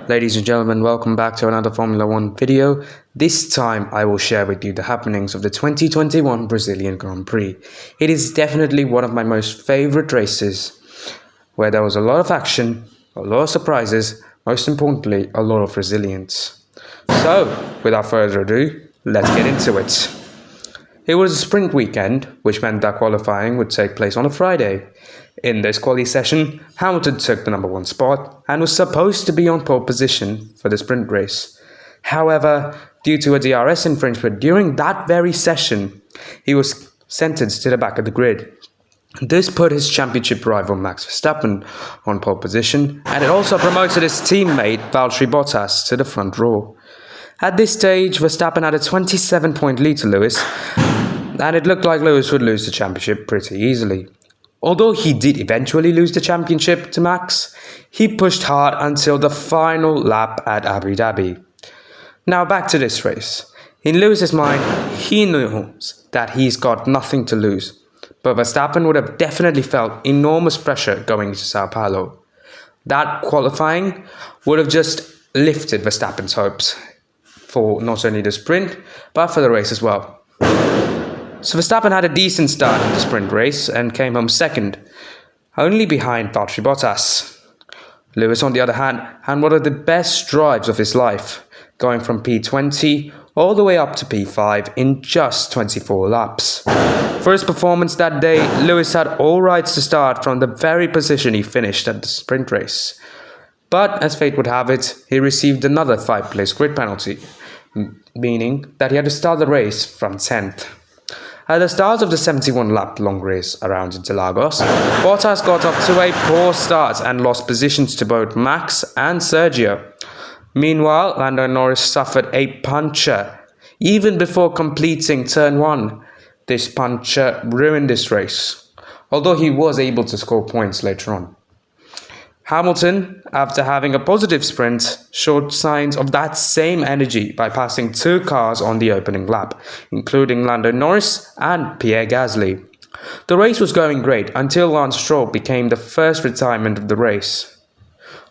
Ladies and gentlemen, welcome back to another Formula One video. This time I will share with you the happenings of the 2021 Brazilian Grand Prix. It is definitely one of my most favorite races, where there was a lot of action, a lot of surprises, most importantly, a lot of resilience. So, without further ado, let's get into it. It was a sprint weekend, which meant that qualifying would take place on a Friday. In this quali session, Hamilton took the number 1 spot and was supposed to be on pole position for the sprint race. However, due to a DRS infringement during that very session, he was sentenced to the back of the grid. This put his championship rival Max Verstappen on pole position, and it also promoted his teammate Valtteri Bottas to the front row. At this stage, Verstappen had a 27-point lead to Lewis, and it looked like Lewis would lose the championship pretty easily. Although he did eventually lose the championship to Max, he pushed hard until the final lap at Abu Dhabi. Now back to this race. In Lewis's mind, he knows that he's got nothing to lose, but Verstappen would have definitely felt enormous pressure going to Sao Paulo. That qualifying would have just lifted Verstappen's hopes for not only the sprint, but for the race as well. So Verstappen had a decent start in the sprint race and came home second, only behind Valtteri Bottas. Lewis, on the other hand, had one of the best drives of his life, going from P20 all the way up to P5 in just 24 laps. For his performance that day, Lewis had all rights to start from the very position he finished at the sprint race. But as fate would have it, he received another 5-place grid penalty, meaning that he had to start the race from 10th. At the start of the 71-lap long race around Interlagos, Bottas got off to a poor start and lost positions to both Max and Sergio. Meanwhile, Lando Norris suffered a puncture even before completing turn 1. This puncture ruined this race, although he was able to score points later on. Hamilton, after having a positive sprint, showed signs of that same energy by passing 2 cars on the opening lap, including Lando Norris and Pierre Gasly. The race was going great until Lance Stroll became the first retirement of the race.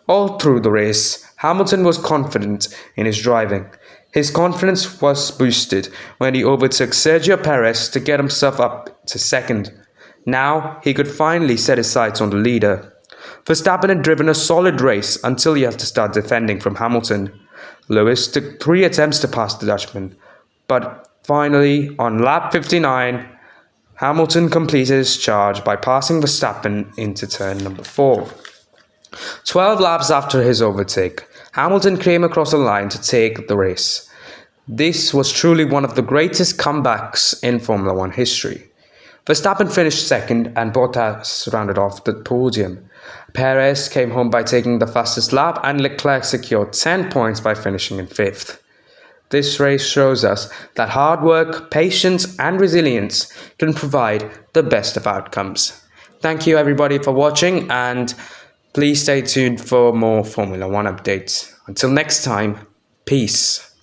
All through the race, Hamilton was confident in his driving. His confidence was boosted when he overtook Sergio Perez to get himself up to second. Now he could finally set his sights on the leader. Verstappen had driven a solid race until he had to start defending from Hamilton. Lewis took 3 attempts to pass the Dutchman, but finally, on lap 59, Hamilton completed his charge by passing Verstappen into turn number 4. 12 laps after his overtake, Hamilton came across the line to take the race. This was truly one of the greatest comebacks in Formula One history. Verstappen finished second and Bottas rounded off the podium. Perez came home by taking the fastest lap and Leclerc secured 10 points by finishing in 5th. This race shows us that hard work, patience and resilience can provide the best of outcomes. Thank you everybody for watching, and please stay tuned for more Formula One updates. Until next time, peace.